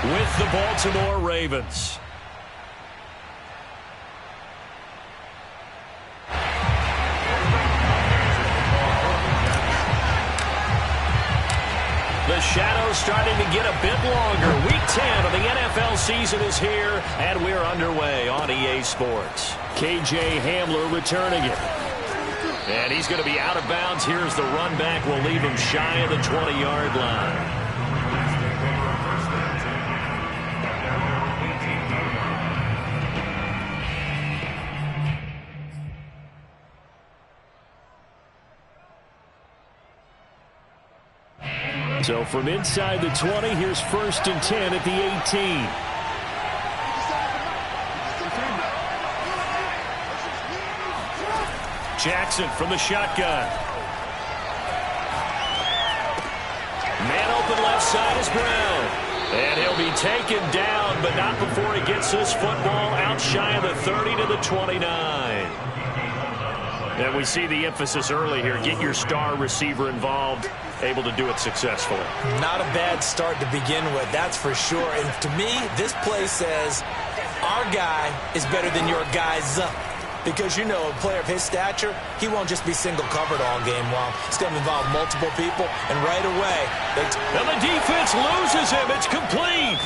with the Baltimore Ravens. The shadow's starting to get a bit longer. Week 10 of the NFL season is here, and we're underway on EA Sports. KJ Hamler returning it. And he's going to be out of bounds. Here's the run back. Will leave him shy of the 20-yard line. So from inside the 20, here's 1st and 10 at the 18. Jackson from the shotgun. Man open left side is Brown. And he'll be taken down, but not before he gets this football out shy of the 30 to the 29. And we see the emphasis early here. Get your star receiver involved. Able to do it successfully. Not a bad start to begin with, that's for sure. And to me, this play says our guy is better than your guy's up. Because, you know, a player of his stature, he won't just be single covered all game long. It's going to involve multiple people, and right away, and the defense loses him. It's complete.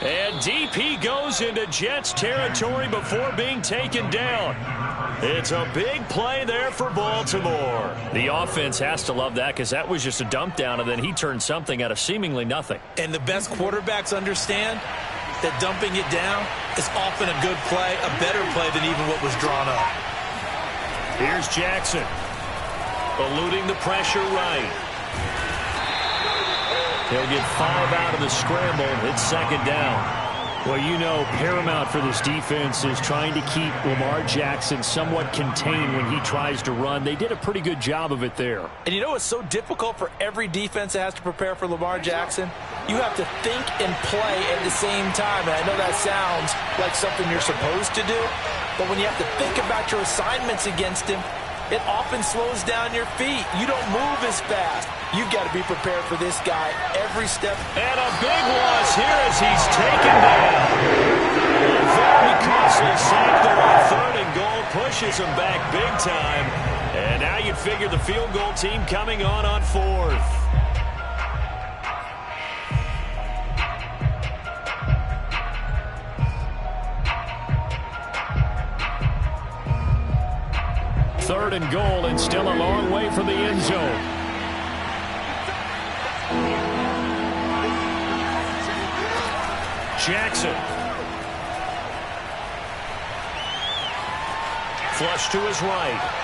And DP goes into Jets territory before being taken down. It's a big play there for Baltimore. The offense has to love that because that was just a dump down, and then he turned something out of seemingly nothing. And the best quarterbacks understand that dumping it down is often a good play, a better play than even what was drawn up. Here's Jackson, eluding the pressure right. He'll get 5 out of the scramble. It's 2nd down. Well, you know, paramount for this defense is trying to keep Lamar Jackson somewhat contained when he tries to run. They did a pretty good job of it there. And you know it's so difficult for every defense that has to prepare for Lamar Jackson? You have to think and play at the same time. And I know that sounds like something you're supposed to do, but when you have to think about your assignments against him, it often slows down your feet. You don't move as fast. You've got to be prepared for this guy every step. And a big loss here as he's taken down. A very costly sack there on 3rd and goal. Pushes him back big time. And now you'd figure the field goal team coming on 4th. Third and goal, and still a long way from the end zone. Jackson. Flush to his right.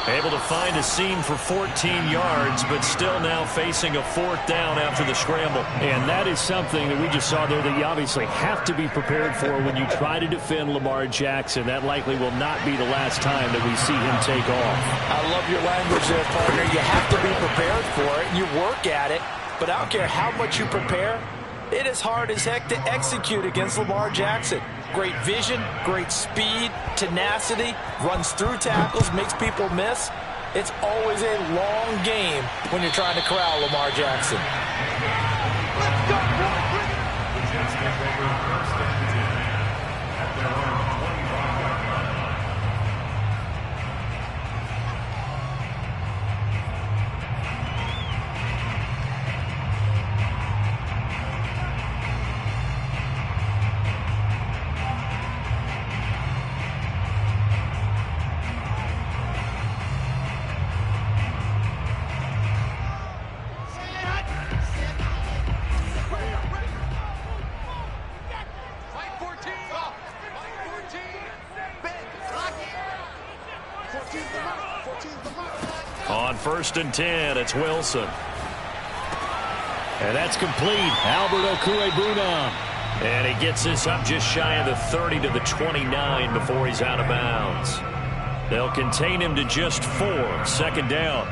Able to find a seam for 14 yards, but still now facing a 4th down after the scramble. And that is something that we just saw there that you obviously have to be prepared for when you try to defend Lamar Jackson. That likely will not be the last time that we see him take off. I love your language there, partner. You have to be prepared for it, and you work at it. But I don't care how much you prepare, it is hard as heck to execute against Lamar Jackson. Great vision, great speed, tenacity, runs through tackles, makes people miss. It's always a long game when you're trying to corral Lamar Jackson. On 1st and 10, it's Wilson. And that's complete. Albert Okwuegbunam. And he gets this up just shy of the 30 to the 29 before he's out of bounds. They'll contain him to just 4. 2nd down.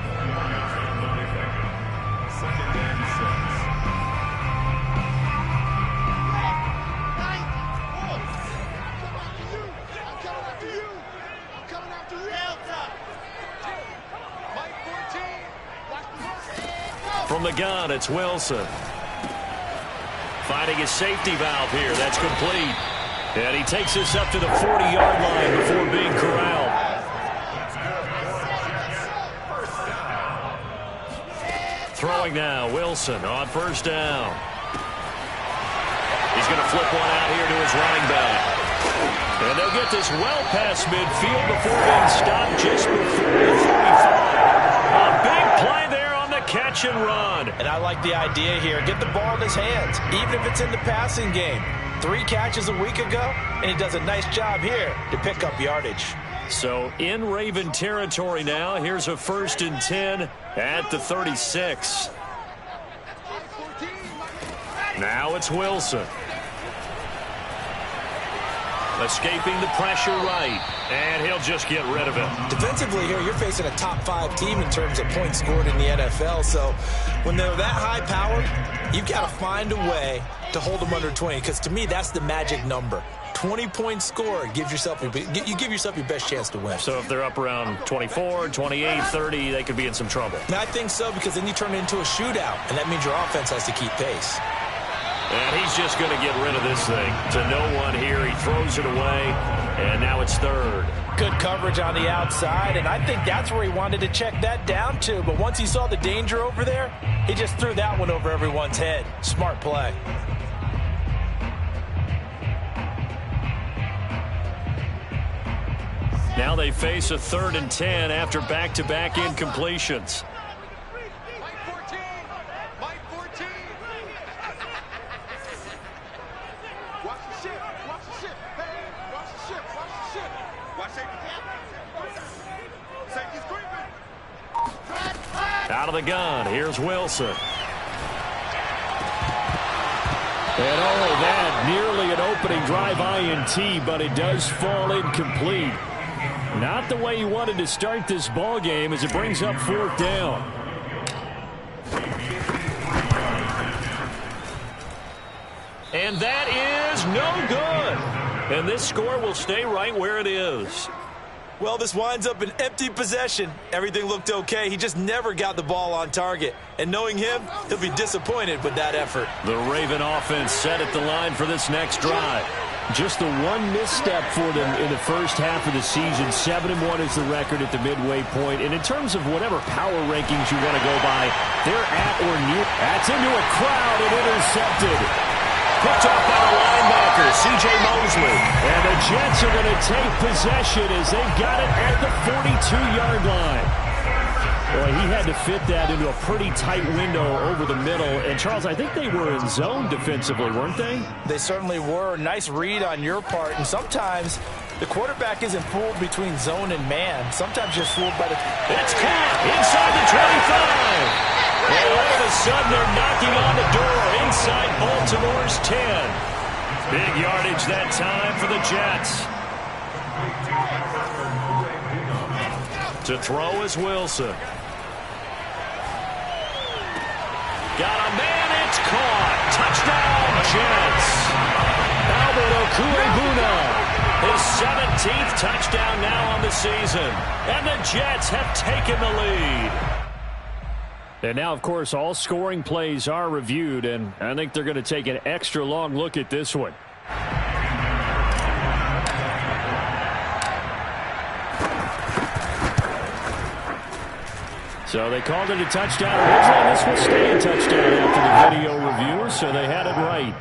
From the gun, it's Wilson. Finding his safety valve here. That's complete. And he takes this up to the 40-yard line before being corralled. Throwing now, Wilson on first down. He's going to flip one out here to his running back. And they'll get this well past midfield before being stopped just before the 35. A big play there on the catch and run. And I like the idea here. Get the ball in his hands, even if it's in the passing game. 3 catches a week ago, and he does a nice job here to pick up yardage. So in Raven territory now. Here's a 1st and 10 at the 36. Now it's Wilson. Escaping the pressure right, and he'll just get rid of it. Defensively here, you're facing a top 5 team in terms of points scored in the NFL. So when they're that high powered, you've got to find a way to hold them under 20, because to me, that's the magic number. 20 points scored, you give yourself your best chance to win. So if they're up around 24, 28, 30, they could be in some trouble. And I think so, because then you turn it into a shootout, and that means your offense has to keep pace. And he's just going to get rid of this thing to no one here. He throws it away, and now it's 3rd. Good coverage on the outside, and I think that's where he wanted to check that down to. But once he saw the danger over there, he just threw that one over everyone's head. Smart play. Now they face a 3rd and 10 after back-to-back incompletions. Out of the gun, here's Wilson. And all of that, nearly an opening drive INT, but it does fall incomplete. Not the way he wanted to start this ball game as it brings up 4th down. And that is no good. And this score will stay right where it is. Well, this winds up an empty possession. Everything looked okay. He just never got the ball on target. And knowing him, he'll be disappointed with that effort. The Raven offense set at the line for this next drive. Just the one misstep for them in the first half of the season. 7-1 is the record at the midway point. And in terms of whatever power rankings you want to go by, they're at or near. That's into a crowd and intercepted. Picked off by the linebacker, C.J. Mosley. And the Jets are going to take possession as they've got it at the 42-yard line. Boy, he had to fit that into a pretty tight window over the middle. And, Charles, I think they were in zone defensively, weren't they? They certainly were. Nice read on your part. And sometimes the quarterback isn't fooled between zone and man. Sometimes you're fooled by the... It's caught inside the 25. And all of a sudden, they're knocking on the door inside Baltimore's 10. Big yardage that time for the Jets. To throw is Wilson. Got a man, it's caught. Touchdown, Jets. Albert Okwuegbuna, his 17th touchdown now on the season. And the Jets have taken the lead. And now, of course, all scoring plays are reviewed, and I think they're going to take an extra long look at this one. So they called it a touchdown originally. This will stay a touchdown after the video review, so they had it right.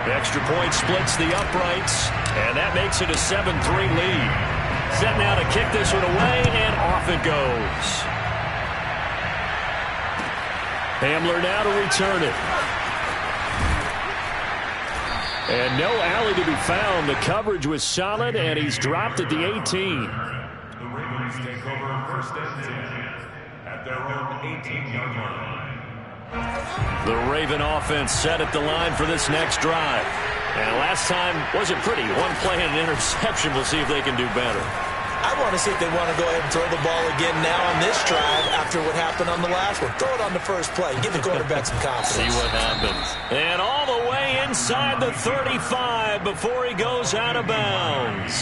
The extra point splits the uprights, and that makes it a 7-3 lead. Set now to kick this one away, and off it goes. Hamler now to return it. And no alley to be found. The coverage was solid, and he's dropped at the 18. The Ravens take over 1st and 10 at their own 18-yard line. The Raven offense set at the line for this next drive. And last time wasn't pretty. One play and an interception. We'll see if they can do better. I want to see if they want to go ahead and throw the ball again now on this drive after what happened on the last one. Throw it on the first play. Give the quarterback some confidence. See what happens. And all the way inside the 35 before he goes out of bounds.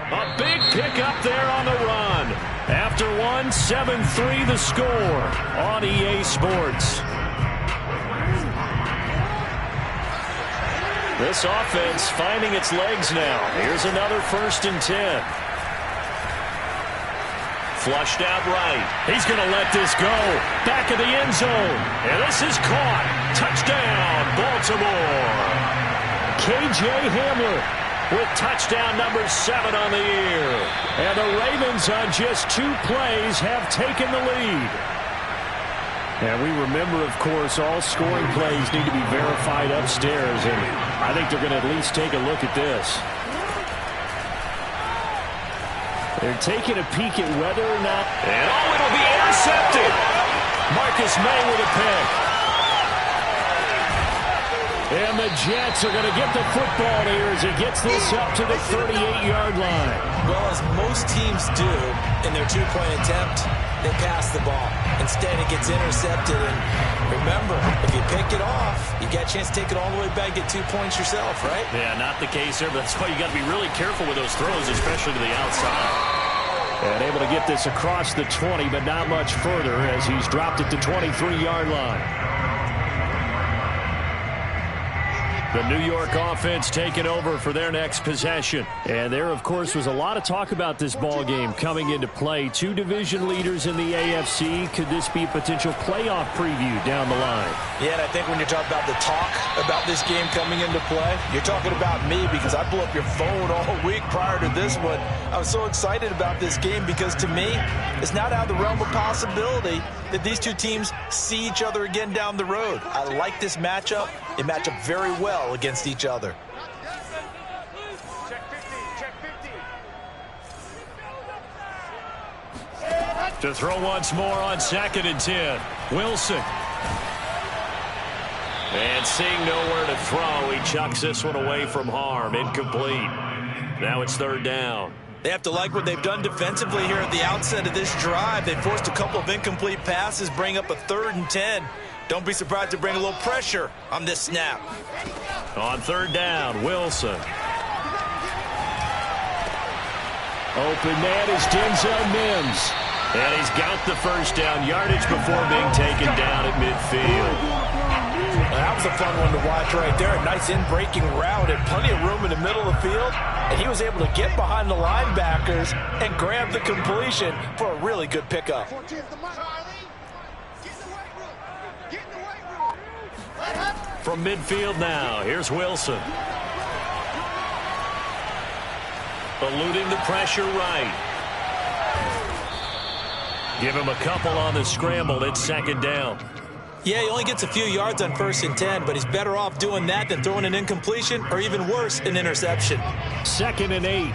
A big pickup there on the run. After one, 7-3 the score on EA Sports. This offense finding its legs now. Here's another 1st and 10. Flushed out right. He's going to let this go. Back of the end zone. And this is caught. Touchdown, Baltimore. KJ Hamler with touchdown number 7 on the year. And the Ravens on just 2 plays have taken the lead. And we remember, of course, all scoring plays need to be verified upstairs. And I think they're going to at least take a look at this. They're taking a peek at whether or not. And it'll be intercepted. Marcus May with a pick. And the Jets are going to get the football here as he gets this up to the 38-yard line. Well, as most teams do in their 2-point attempt, they pass the ball. Instead, it gets intercepted. And remember, if you pick it off, you got a chance to take it all the way back, get 2 points yourself, right? Yeah, not the case there, but that's why you got to be really careful with those throws, especially to the outside. And able to get this across the 20, but not much further as he's dropped it to 23-yard line. The New York offense taking over for their next possession. And there, of course, was a lot of talk about this ball game coming into play. 2 division leaders in the AFC. Could this be a potential playoff preview down the line? Yeah, and I think when you're talking about the talk about this game coming into play, you're talking about me because I blew up your phone all week prior to this one. I was so excited about this game because, to me, it's not out of the realm of possibility that these 2 teams see each other again down the road. I like this matchup. They match up very well against each other. To throw once more on 2nd and 10. Wilson. And seeing nowhere to throw, he chucks this one away from harm. Incomplete. Now it's 3rd down. They have to like what they've done defensively here at the outset of this drive. They forced a couple of incomplete passes, bring up a 3rd and 10. Don't be surprised to bring a little pressure on this snap. On 3rd down, Wilson. Open man is Denzel Mims. And he's got the 1st down yardage before being taken down at midfield. Well, that was a fun one to watch right there. A nice in-breaking route and plenty of room in the middle of the field. And he was able to get behind the linebackers and grab the completion for a really good pickup. From midfield now, here's Wilson. Eluding the pressure right. Give him a couple on the scramble. It's 2nd down. Yeah, he only gets a few yards on 1st and 10, but he's better off doing that than throwing an incompletion or even worse, an interception. 2nd and 8.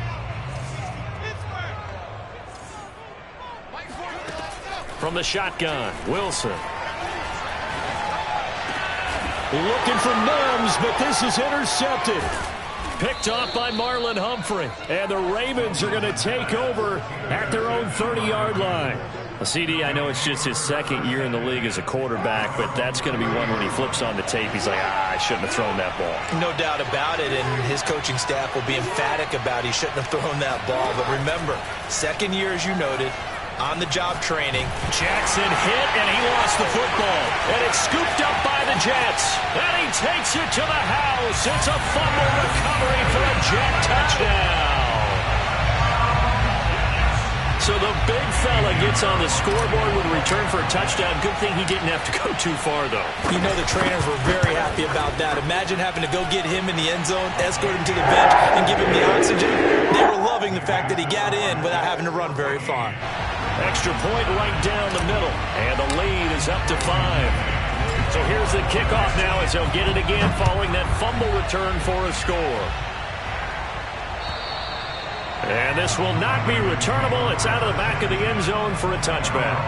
From the shotgun, Wilson. Looking for Mims, but this is intercepted. Picked off by Marlon Humphrey. And the Ravens are going to take over at their own 30-yard line. Well, CD, I know it's just his 2nd year in the league as a quarterback, but that's going to be one when he flips on the tape. He's like, I shouldn't have thrown that ball. No doubt about it, and his coaching staff will be emphatic about he shouldn't have thrown that ball. But remember, 2nd year, as you noted, on-the-job training. Jackson hit, and he lost the football. And it's scooped up by the Jets. And he takes it to the house. It's a fumble recovery for a Jet touchdown. So the big fella gets on the scoreboard with a return for a touchdown. Good thing he didn't have to go too far, though. You know the trainers were very happy about that. Imagine having to go get him in the end zone, escort him to the bench, and give him the oxygen. They were loving the fact that he got in without having to run very far. Extra point right down the middle. And the lead is up to 5. So here's the kickoff now as they'll get it again following that fumble return for a score. And this will not be returnable. It's out of the back of the end zone for a touchback.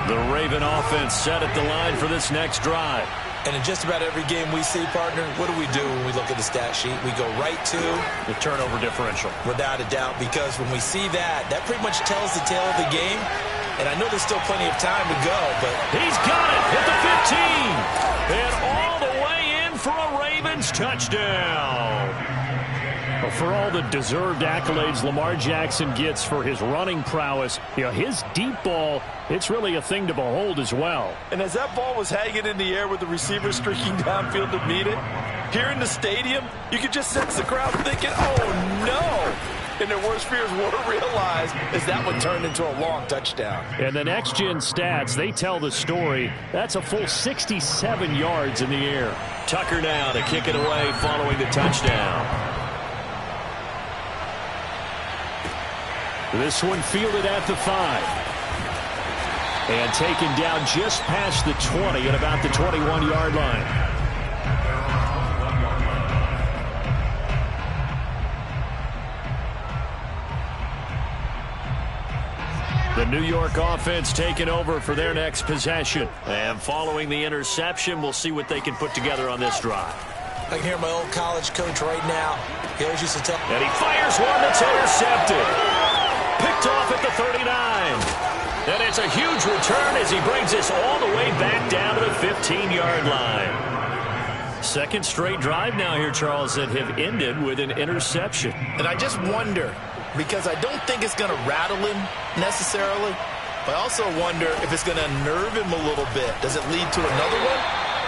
The Raven offense set at the line for this next drive. And in just about every game we see, partner, what do we do when we look at the stat sheet? We go right to the turnover differential. Without a doubt, because when we see that, that pretty much tells the tale of the game. And I know there's still plenty of time to go, but he's got it at the 15. And all the way in for a Ravens touchdown. A for all the deserved accolades Lamar Jackson gets for his running prowess, his deep ball, it's really a thing to behold as well. And as that ball was hanging in the air with the receiver streaking downfield to meet it, here in the stadium, you could just sense the crowd thinking, oh, no. And their worst fears were realized as that one turned into a long touchdown. And the next-gen stats, they tell the story. That's a full 67 yards in the air. Tucker now to kick it away following the touchdown. This one fielded at the 5. And taken down just past the 20 at about the 21-yard line. The New York offense taking over for their next possession. And following the interception, we'll see what they can put together on this drive. I can hear my old college coach right now. He always used to tell. And he fires one that's intercepted. Picked off at the 39. And it's a huge return as he brings us all the way back down to the 15-yard line. Second straight drive now here, Charles, that have ended with an interception. And I just wonder, because I don't think it's going to rattle him necessarily, but I also wonder if it's going to unnerve him a little bit. Does it lead to another one?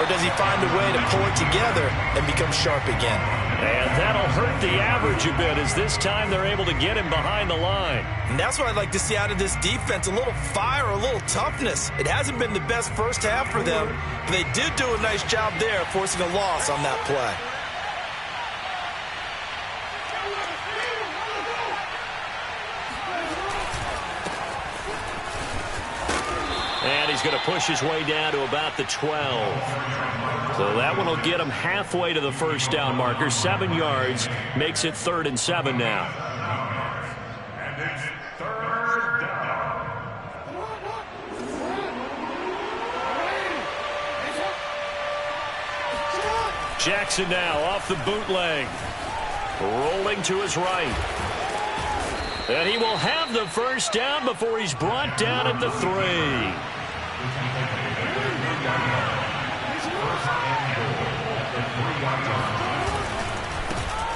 Or does he find a way to pull it together and become sharp again? And that'll hurt the average a bit as this time they're able to get him behind the line. And that's what I'd like to see out of this defense, a little fire, a little toughness. It hasn't been the best first half for them, but they did do a nice job there forcing a loss on that play. And he's going to push his way down to about the 12. So that one will get him halfway to the first down marker. 7 yards makes it 3rd and 7 now. And it's 3rd down. Jackson now off the bootleg. Rolling to his right. And he will have the first down before he's brought down at the 3.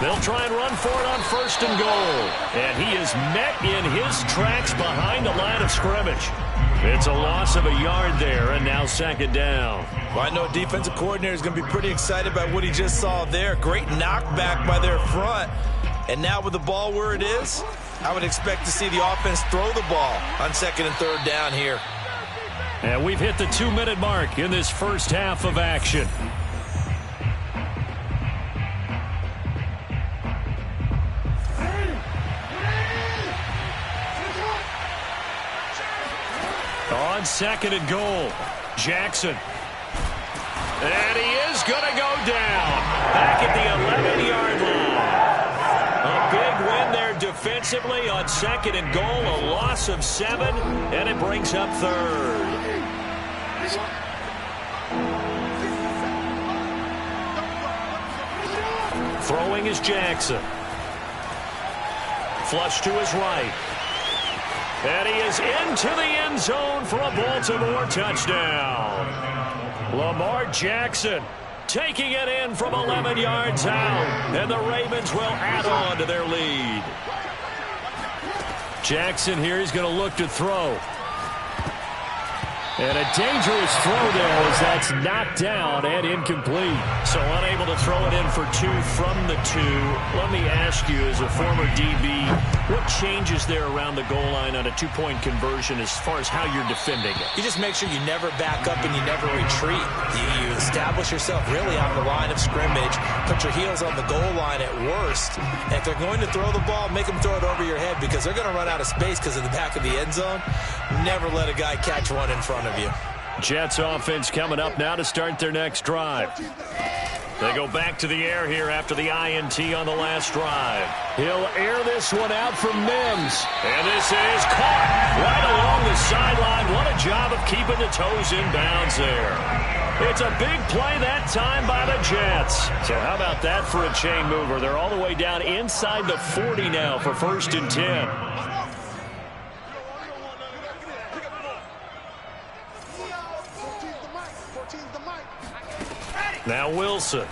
They'll try and run for it on 1st and goal. And he is met in his tracks behind the line of scrimmage. It's a loss of a yard there, and now 2nd down. Well, I know defensive coordinator is going to be pretty excited about what he just saw there. Great knockback by their front. And now with the ball where it is, I would expect to see the offense throw the ball on 2nd and 3rd down here. And we've hit the 2-minute mark in this first half of action. On 2nd and goal, Jackson. And he is going to go down back at the 11-yard line. A big win there defensively on 2nd and goal, a loss of 7, and it brings up 3rd. Throwing is Jackson. Flush to his right. And he is into the end zone for a Baltimore touchdown. Lamar Jackson taking it in from 11 yards out. And the Ravens will add on to their lead. Jackson here is going to look to throw. And a dangerous throw there as that's knocked down and incomplete. So unable to throw it in for 2 from the 2. Let me ask you, as a former DB, what changes there around the goal line on a 2-point conversion as far as how you're defending it? You just make sure you never back up and you never retreat. You establish yourself really on the line of scrimmage, put your heels on the goal line at worst. And if they're going to throw the ball, make them throw it over your head because they're going to run out of space because of the back of the end zone. Never let a guy catch one in front of you. Jets offense coming up now to start their next drive. They go back to the air here after the INT on the last drive. He'll air this one out from Mims. And this is caught right along the sideline. What a job of keeping the toes in bounds there. It's a big play that time by the Jets. So how about that for a chain mover? They're all the way down inside the 40 now for 1st and 10. Now Wilson.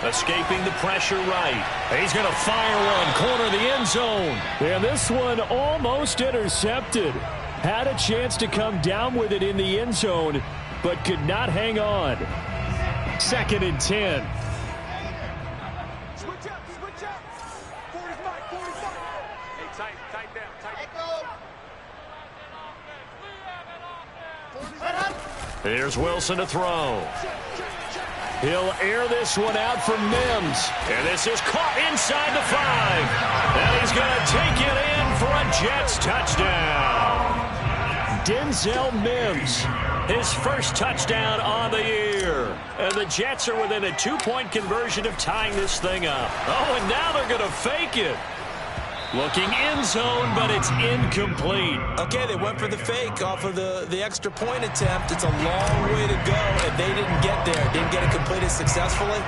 Escaping the pressure right. He's going to fire one, corner the end zone. And this one almost intercepted. Had a chance to come down with it in the end zone, but could not hang on. 2nd and 10. Switch up. 45. Hey, tight down. Here's Wilson to throw. He'll air this one out for Mims. And this is caught inside the 5. And he's going to take it in for a Jets touchdown. Denzel Mims. His first touchdown on the year. And the Jets are within a 2-point conversion of tying this thing up. Oh, and now they're going to fake it. Looking end zone, but it's incomplete. Okay, they went for the fake off of the extra point attempt. It's a long way to go, and they didn't get there. Didn't get it completed successfully.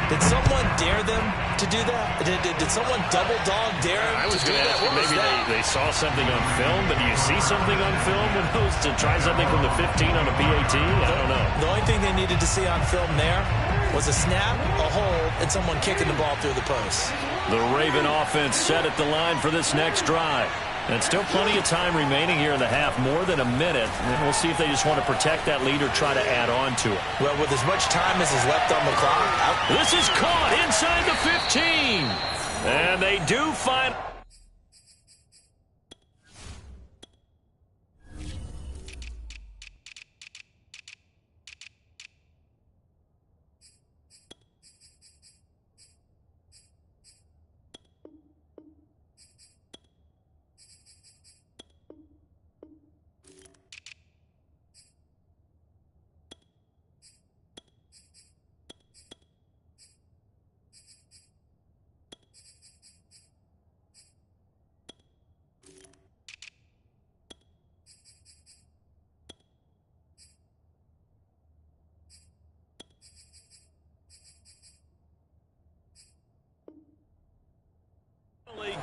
Did someone dare them to do that? Did someone double dog dare them I was to do going to that? ask you, maybe they saw something on film, but do you see something on film when those to try something from the 15 on a PAT? I don't know. The only thing they needed to see on film there was a snap, a hold, and someone kicking the ball through the post. The Raven offense set at the line for this next drive. And still plenty of time remaining here in the half, more than a minute. And we'll see if they just want to protect that lead or try to add on to it. Well, with as much time as is left on the clock. This is caught inside the 15. And they do find...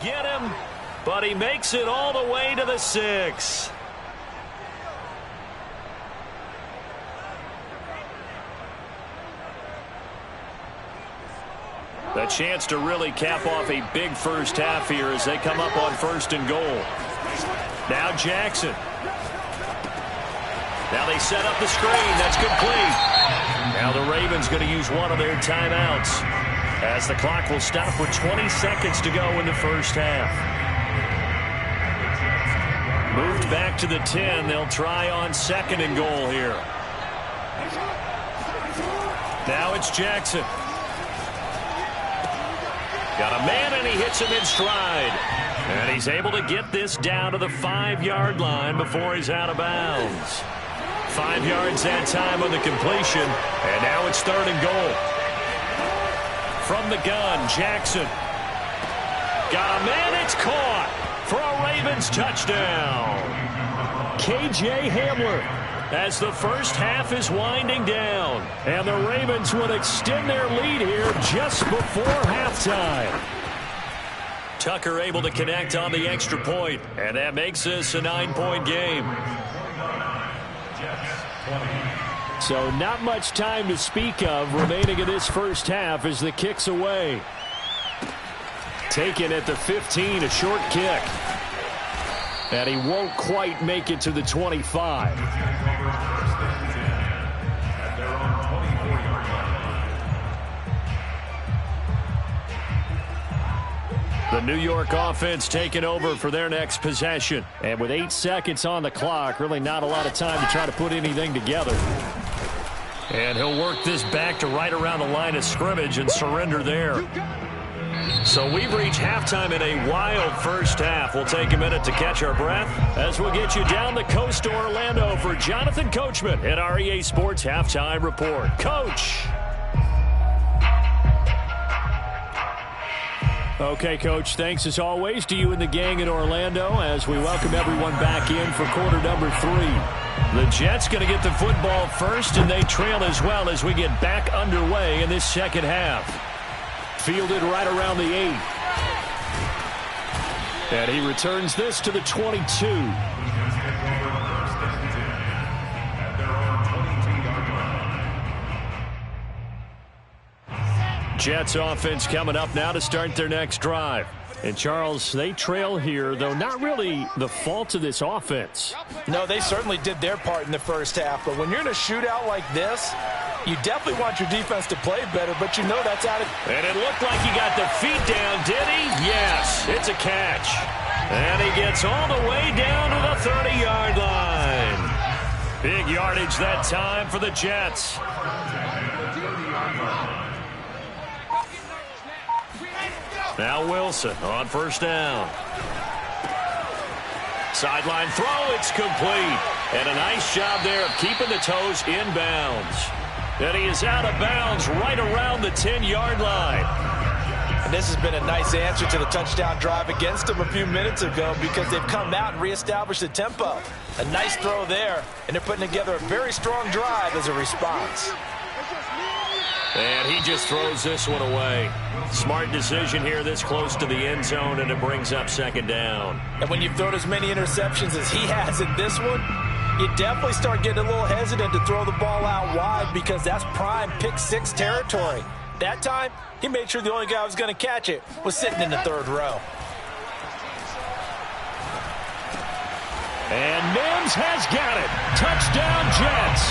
Get him, but he makes it all the way to the 6. The chance to really cap off a big first half here as they come up on 1st and goal. Now Jackson. Now they set up the screen. That's complete. Now the Ravens going to use one of their timeouts, as the clock will stop with 20 seconds to go in the first half. Moved back to the 10. They'll try on 2nd and goal here. Now it's Jackson. Got a man, and he hits him in stride. And he's able to get this down to the 5-yard line before he's out of bounds. 5 yards that time on the completion. And now it's 3rd and goal. From the gun, Jackson. Got a man, it's caught for a Ravens touchdown. KJ Hamler. As the first half is winding down. And the Ravens would extend their lead here just before halftime. Tucker able to connect on the extra point, and that makes this a 9-point game. So not much time to speak of remaining in this first half as the kick's away. Taken at the 15, a short kick. And he won't quite make it to the 25. The New York offense taking over for their next possession. And with 8 seconds on the clock, really not a lot of time to try to put anything together. And he'll work this back to right around the line of scrimmage and surrender there. So we've reached halftime in a wild first half. We'll take a minute to catch our breath as we'll get you down the coast to Orlando for Jonathan Coachman at our EA Sports Halftime Report. Coach. Okay, Coach, thanks as always to you and the gang in Orlando as we welcome everyone back in for quarter number 3. The Jets going to get the football first, and they trail as well as we get back underway in this second half. Fielded right around the 8. And he returns this to the 22. Jets offense coming up now to start their next drive. And, Charles, they trail here, though not really the fault of this offense. No, they certainly did their part in the first half. But when you're in a shootout like this, you definitely want your defense to play better, but you know that's out of... And it looked like he got the feet down, did he? Yes, it's a catch. And he gets all the way down to the 30-yard line. Big yardage that time for the Jets. Now Wilson on first down. Sideline throw, it's complete. And a nice job there of keeping the toes inbounds. And he is out of bounds right around the 10-yard line. And this has been a nice answer to the touchdown drive against them a few minutes ago because they've come out and reestablished the tempo. A nice throw there, and they're putting together a very strong drive as a response. And he just throws this one away. Smart decision here this close to the end zone, and it brings up second down. And when you've thrown as many interceptions as he has in this one, you definitely start getting a little hesitant to throw the ball out wide because that's prime pick-six territory. That time, he made sure the only guy who was going to catch it was sitting in the third row. And Mims has got it. Touchdown, Jets.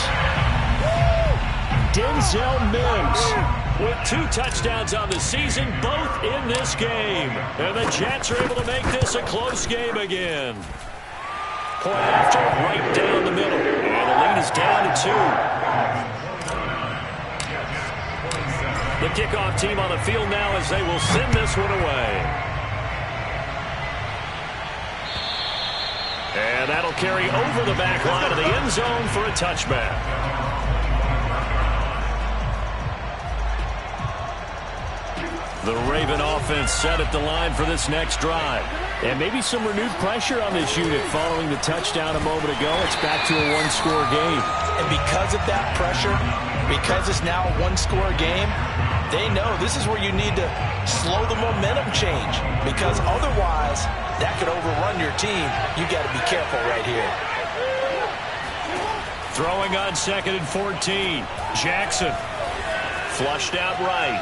Denzel Mims with 2 touchdowns on the season, both in this game. And the Jets are able to make this a close game again. Point after, right down the middle. And the lead is down to 2. The kickoff team on the field now as they will send this one away. And that'll carry over the back line of the end zone for a touchback. The Raven offense set at the line for this next drive. And maybe some renewed pressure on this unit following the touchdown a moment ago. It's back to a one-score game. And because of that pressure, because it's now a one-score game, they know this is where you need to slow the momentum change. Because otherwise, that could overrun your team. You got to be careful right here. Throwing on 2nd and 14. Jackson flushed out right.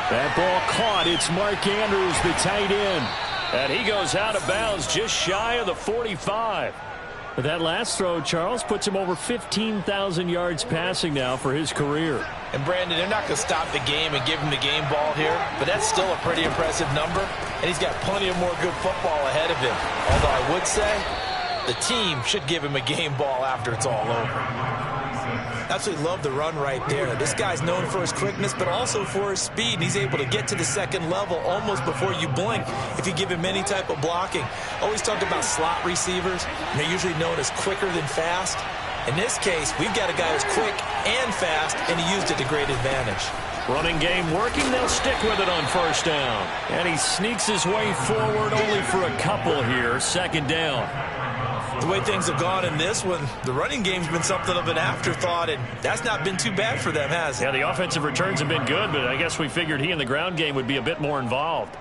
That ball caught. It's Mark Andrews, the tight end. And he goes out of bounds just shy of the 45. But that last throw, Charles, puts him over 15,000 yards passing now for his career. And, Brandon, they're not going to stop the game and give him the game ball here, but that's still a pretty impressive number, and he's got plenty of more good football ahead of him. Although I would say the team should give him a game ball after it's all over. Absolutely love the run right there. This guy's known for his quickness, but also for his speed. And he's able to get to the second level almost before you blink if you give him any type of blocking. Always talk about slot receivers, and they're usually known as quicker than fast. In this case, we've got a guy who's quick and fast, and he used it to great advantage. Running game working, they'll stick with it on first down. And he sneaks his way forward only for a couple here, second down. The way things have gone in this one, the running game's been something of an afterthought, and that's not been too bad for them, has it? Yeah, the offensive returns have been good, but I guess we figured he in the ground game would be a bit more involved.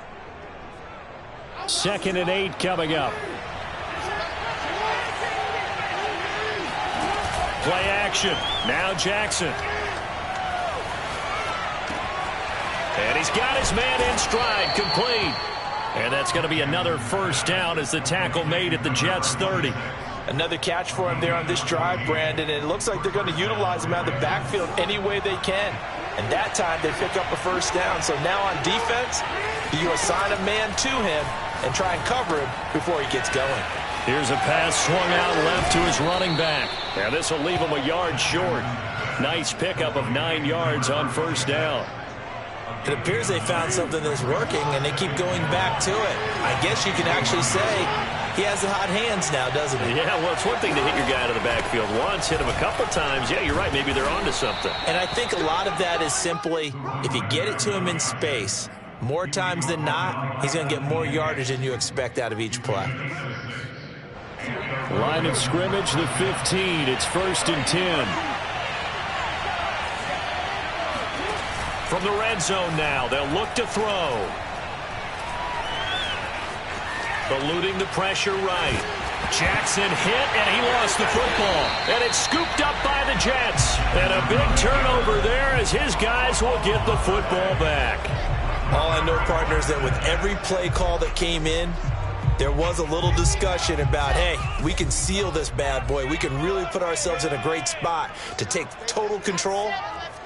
2nd and 8 coming up. Play action. Now Jackson. And he's got his man in stride, complete. And that's going to be another first down as the tackle made at the Jets 30. Another catch for him there on this drive, Brandon. And it looks like they're going to utilize him out of the backfield any way they can. And that time they pick up a first down. So now on defense, you assign a man to him and try and cover him before he gets going. Here's a pass swung out left to his running back. Now this will leave him a yard short. Nice pickup of 9 yards on first down. It appears they found something that's working, and they keep going back to it. I guess you can actually say he has the hot hands now, doesn't he? Yeah, well, it's one thing to hit your guy out of the backfield once, hit him a couple times. Yeah, you're right. Maybe they're onto something. And I think a lot of that is simply if you get it to him in space, more times than not, he's going to get more yardage than you expect out of each play. Line of scrimmage, the 15. It's 1st and 10. From the red zone now, they'll look to throw. Eluding the pressure right. Jackson hit, and he lost the football. And it's scooped up by the Jets. And a big turnover there as his guys will get the football back. All I know, partners, that with every play call that came in, there was a little discussion about, hey, we can seal this bad boy. We can really put ourselves in a great spot to take total control,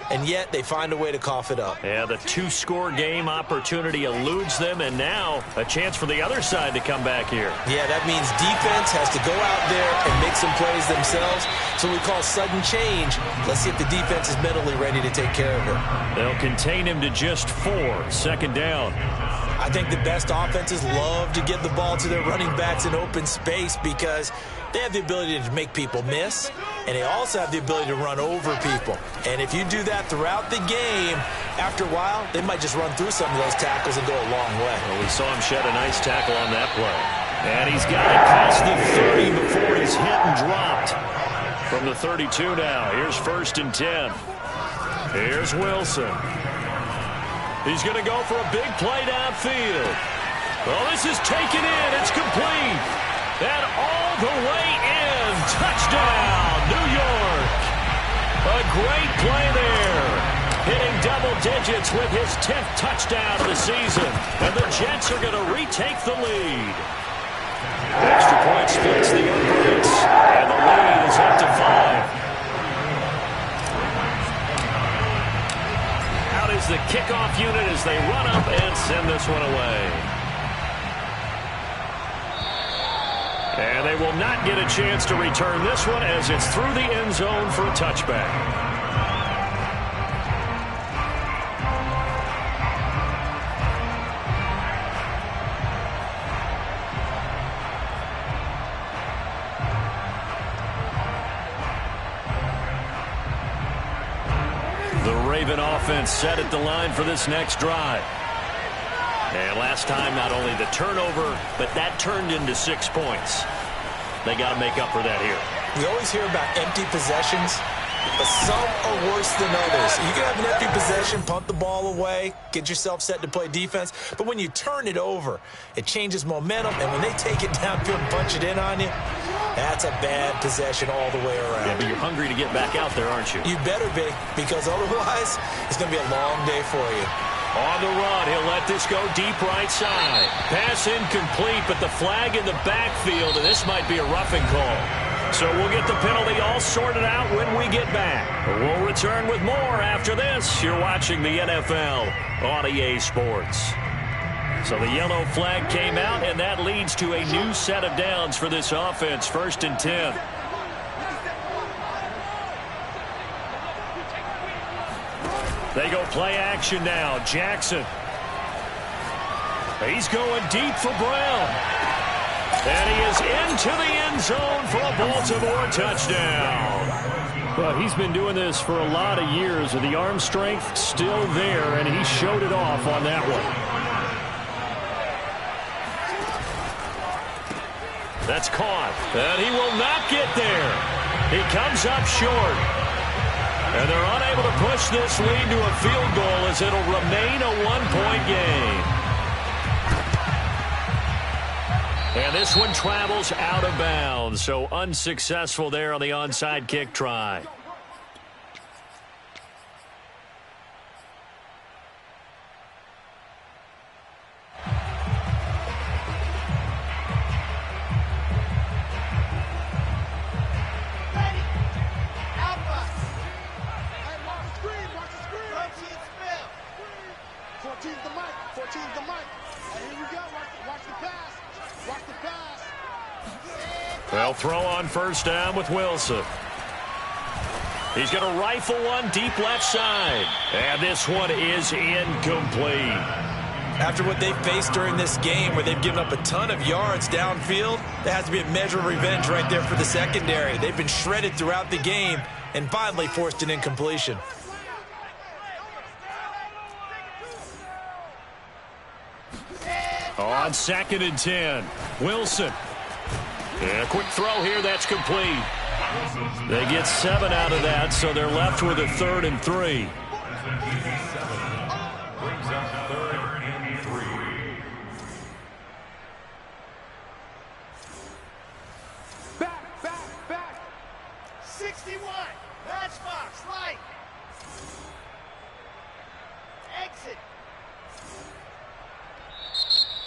and yet they find a way to cough it up. Yeah, the two-score game opportunity eludes them, and now a chance for the other side to come back here. Yeah, that means defense has to go out there and make some plays themselves. So we call sudden change. Let's see if the defense is mentally ready to take care of it. They'll contain him to just 4. Second down. I think the best offenses love to give the ball to their running backs in open space because they have the ability to make people miss, and they also have the ability to run over people. And if you do that throughout the game, after a while, they might just run through some of those tackles and go a long way. Well, we saw him shed a nice tackle on that play. And he's got it past the 30 before he's hit and dropped. From the 32 now, here's 1st and 10. Here's Wilson. He's going to go for a big play downfield. Well, this is taken in. It's complete. And all the way in. Touchdown, New York. A great play there. Hitting double digits with his 10th touchdown of the season. And the Jets are going to retake the lead. Extra point splits the uprights. And the lead is up to 5. Is the kickoff unit as they run up and send this one away. And they will not get a chance to return this one as it's through the end zone for a touchback. Raven offense set at the line for this next drive. And last time, not only the turnover, but that turned into 6 points. They got to make up for that here. We always hear about empty possessions, but some are worse than others. You can have an empty possession, punt the ball away, get yourself set to play defense, but when you turn it over, it changes momentum, and when they take it downfield and punch it in on you, that's a bad possession all the way around. Yeah, but you're hungry to get back out there, aren't you? You better be, because otherwise, it's going to be a long day for you. On the run, he'll let this go deep right side. Pass incomplete, but the flag in the backfield, and this might be a roughing call. So we'll get the penalty all sorted out when we get back. We'll return with more after this. You're watching the NFL on EA Sports. So the yellow flag came out, and that leads to a new set of downs for this offense. 1st and 10. They go play action now. Jackson. He's going deep for Brown. And he is into the end zone for a Baltimore touchdown. Well, he's been doing this for a lot of years, with the arm strength still there, and he showed it off on that one. That's caught. And he will not get there. He comes up short. And they're unable to push this lead to a field goal as it'll remain a 1-point game. And this one travels out of bounds, so unsuccessful there on the onside kick try. They'll throw on 1st down with Wilson. He's going to rifle one deep left side. And this one is incomplete. After what they've faced during this game, where they've given up a ton of yards downfield, there has to be a measure of revenge right there for the secondary. They've been shredded throughout the game and finally forced an incompletion. On 2nd and 10, Wilson. And a quick throw here, that's complete. They get 7 out of that, so they're left with a 3rd and 3. Brings up 3rd and 3.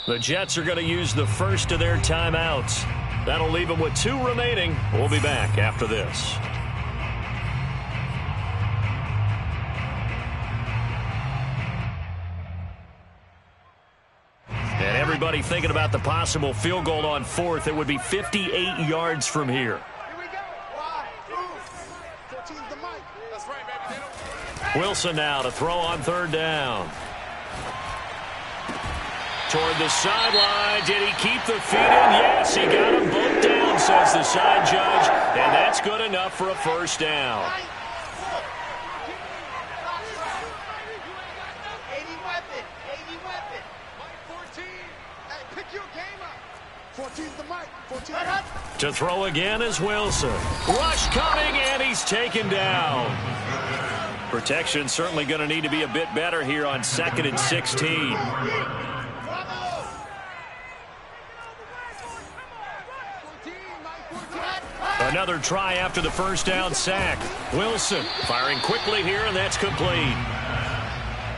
The Jets are going to use the first of their timeouts. That'll leave them with 2 remaining. We'll be back after this. And everybody thinking about the possible field goal on 4th. It would be 58 yards from here. Wilson now to throw on 3rd down. Toward the sideline. Did he keep the feet in? Yes, he got them both down, says the side judge. And that's good enough for a 1st down. To throw again is Wilson. Rush coming, and he's taken down. Protection certainly going to need to be a bit better here on 2nd and 16. Another try after the 1st down sack. Wilson firing quickly here, and that's complete.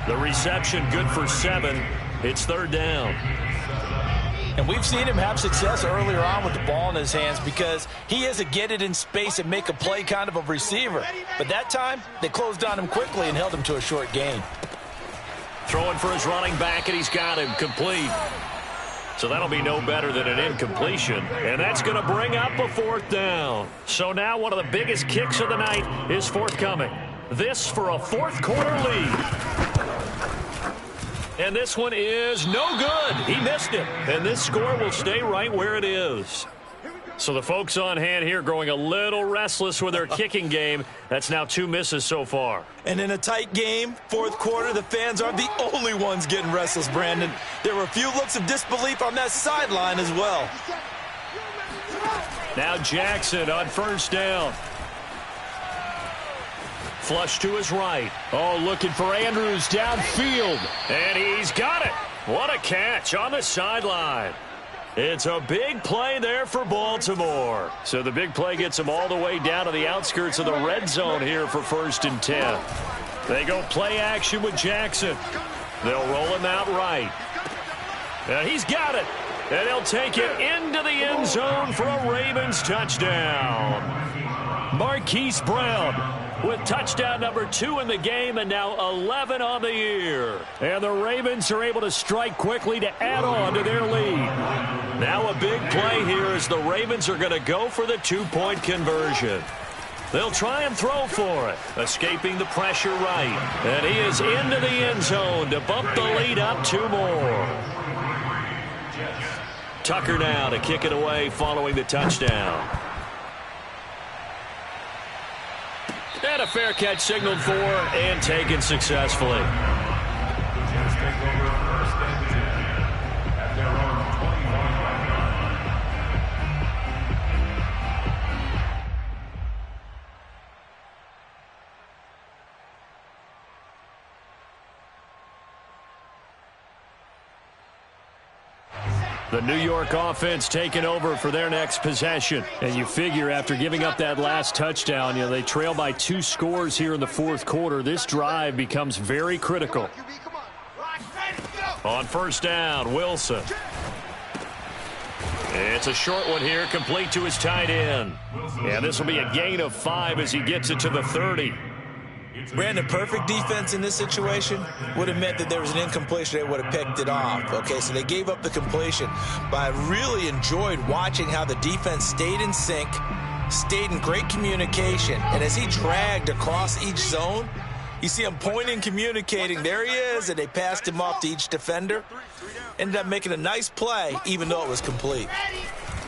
The reception good for 7. It's 3rd down. And we've seen him have success earlier on with the ball in his hands because he is a get it in space and make a play kind of a receiver. But that time, they closed on him quickly and held him to a short gain. Throwing for his running back, and he's got him complete. So that'll be no better than an incompletion. And that's going to bring up a 4th down. So now one of the biggest kicks of the night is forthcoming. This for a 4th quarter lead. And this one is no good. He missed it. And this score will stay right where it is. So the folks on hand here growing a little restless with their kicking game. That's now 2 misses so far. And in a tight game, 4th quarter, the fans aren't the only ones getting restless, Brandon. There were a few looks of disbelief on that sideline as well. Now Jackson on 1st down. Flush to his right. Oh, looking for Andrews downfield. And he's got it. What a catch on the sideline. It's a big play there for Baltimore. So the big play gets them all the way down to the outskirts of the red zone here for 1st and 10. They go play action with Jackson. They'll roll him out right. And he's got it. And he'll take it into the end zone for a Ravens touchdown. Marquise Brown with touchdown number 2 in the game, and now 11 on the year. And the Ravens are able to strike quickly to add on to their lead. Now a big play here as the Ravens are going to go for the 2-point conversion. They'll try and throw for it, escaping the pressure right. And he is into the end zone to bump the lead up 2 more. Tucker now to kick it away following the touchdown. And a fair catch signaled for and taken successfully. Jets take over 1st and 10 at their own 21-yard line. The New York offense taking over for their next possession. And you figure after giving up that last touchdown, they trail by 2 scores here in the 4th quarter. This drive becomes very critical. On 1st down, Wilson. It's a short one here, complete to his tight end. And this will be a gain of 5 as he gets it to the 30. Brandon, perfect defense in this situation would have meant that there was an incompletion. They would have picked it off. Okay, so they gave up the completion. But I really enjoyed watching how the defense stayed in sync, stayed in great communication. And as he dragged across each zone, you see him pointing, communicating. There he is, and they passed him off to each defender. Ended up making a nice play, even though it was complete.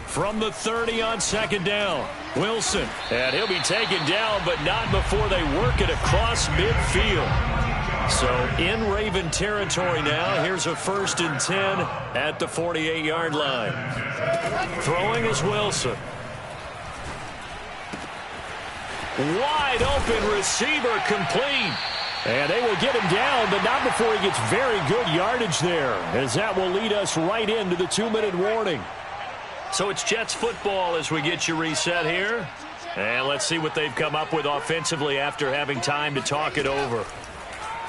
From the 30 on 2nd down, Wilson. And he'll be taken down, but not before they work it across midfield. So in Raven territory now. Here's a 1st and 10 at the 48-yard line. Throwing is Wilson. Wide open receiver complete. And they will get him down, but not before he gets very good yardage there, as that will lead us right into the 2-minute warning. So it's Jets football as we get you reset here. And let's see what they've come up with offensively after having time to talk it over.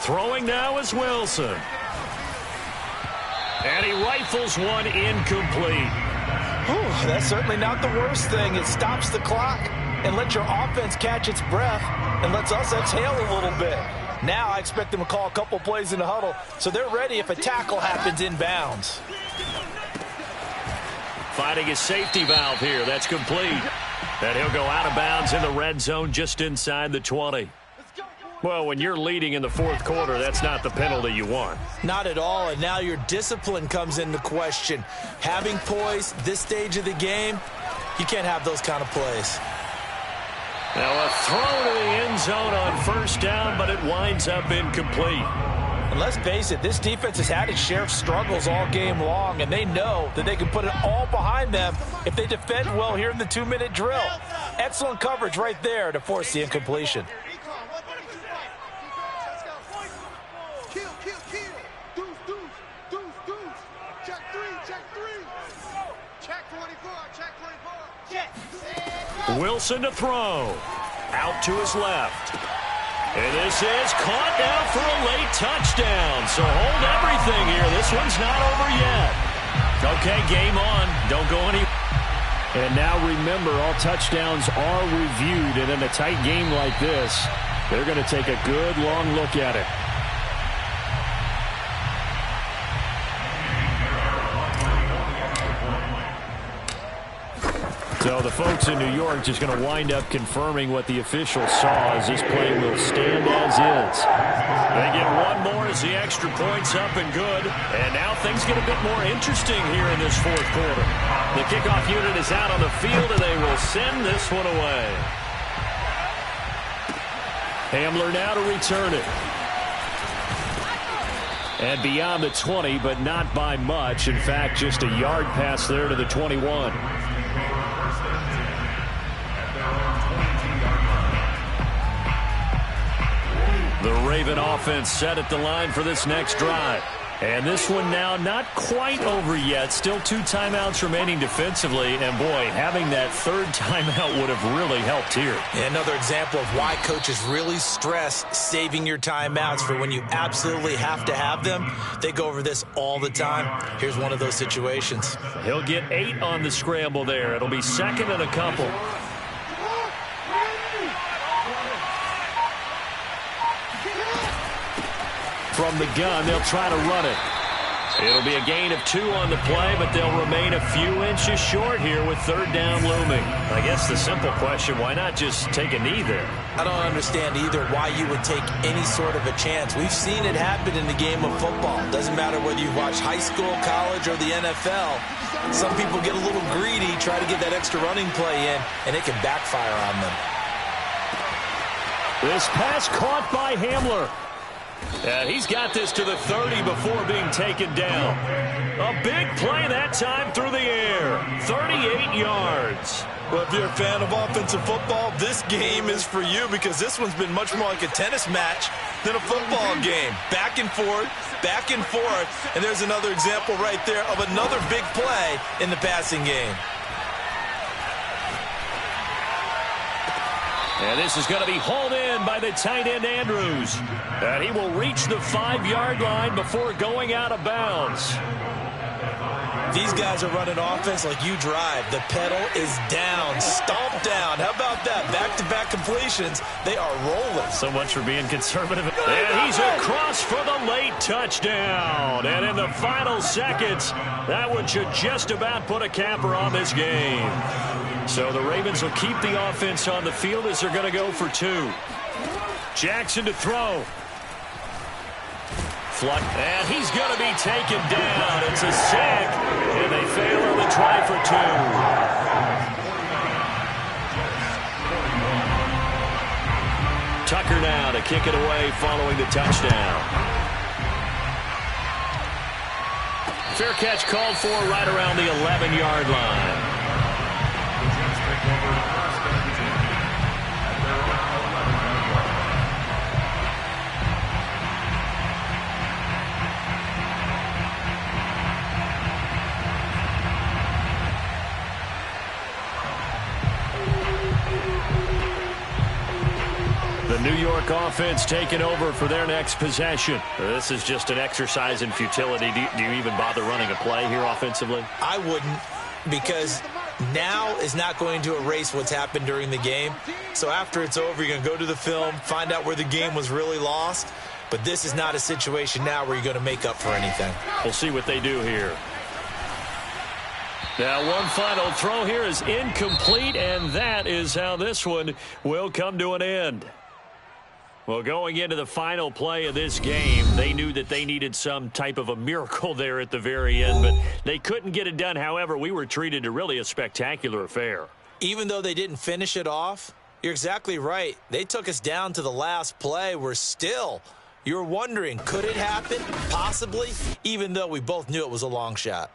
Throwing now is Wilson. And he rifles one incomplete. Whew, that's certainly not the worst thing. It stops the clock and lets your offense catch its breath and lets us exhale a little bit. Now I expect them to call a couple plays in the huddle, so they're ready if a tackle happens inbounds. Finding a safety valve here. That's complete. And he'll go out of bounds in the red zone just inside the 20. Well, when you're leading in the fourth quarter, that's not the penalty you want. Not at all, and now your discipline comes into question. Having poise this stage of the game, you can't have those kind of plays. Now a throw to the end zone on first down, but it winds up incomplete. And let's face it, this defense has had its share of struggles all game long, and they know that they can put it all behind them if they defend well here in the 2-minute drill. Excellent coverage right there to force the incompletion. Wilson to throw. Out to his left. And this is caught now for a late touchdown. So hold everything here. This one's not over yet. Okay, game on. Don't go any. And now remember, all touchdowns are reviewed. And in a tight game like this, they're going to take a good long look at it. So the folks in New York just going to wind up confirming what the officials saw, as this play will stand as is. They get one more as the extra point's up and good. And now things get a bit more interesting here in this fourth quarter. The kickoff unit is out on the field, and they will send this one away. Hamler now to return it. And beyond the 20, but not by much. In fact, just a yard pass there to the 21. The Raven offense set at the line for this next drive. And this one now not quite over yet. Still 2 timeouts remaining defensively. And, boy, having that third timeout would have really helped here. And another example of why coaches really stress saving your timeouts for when you absolutely have to have them. They go over this all the time. Here's one of those situations. He'll get 8 on the scramble there. It'll be second and a couple. From the gun, they'll try to run it. It'll be a gain of 2 on the play, but they'll remain a few inches short here with third down looming. I guess the simple question, why not just take a knee there? I don't understand either why you would take any sort of a chance. We've seen it happen in the game of football. Doesn't matter whether you watch high school, college, or the NFL. Some people get a little greedy, try to get that extra running play in, and it can backfire on them. This pass caught by Hamler. And he's got this to the 30 before being taken down. A big play that time through the air. 38 yards. Well, if you're a fan of offensive football, this game is for you, because this one's been much more like a tennis match than a football game. Back and forth, and there's another example right there of another big play in the passing game. And this is going to be hauled in by the tight end, Andrews. And he will reach the 5-yard line before going out of bounds. These guys are running offense like you drive. The pedal is down, stomped down. How about that? Back-to-back completions. They are rolling. So much for being conservative. And he's across for the late touchdown. And in the final seconds, that one should just about put a capper on this game. So the Ravens will keep the offense on the field as they're going to go for 2. Jackson to throw. And he's going to be taken down. It's a sack, and they fail on the try for 2. Tucker now to kick it away following the touchdown. Fair catch called for right around the 11-yard line. York offense taking over for their next possession. This is just an exercise in futility. Do you even bother running a play here offensively? I wouldn't, because now is not going to erase what's happened during the game. So after it's over, you're going to go to the film, find out where the game was really lost. But this is not a situation now where you're going to make up for anything. We'll see what they do here. Now, one final throw here is incomplete, and that is how this one will come to an end. Well, going into the final play of this game, they knew that they needed some type of a miracle there at the very end, but they couldn't get it done. However, we were treated to really a spectacular affair. Even though they didn't finish it off, you're exactly right. They took us down to the last play. You're wondering, could it happen? Possibly, even though we both knew it was a long shot.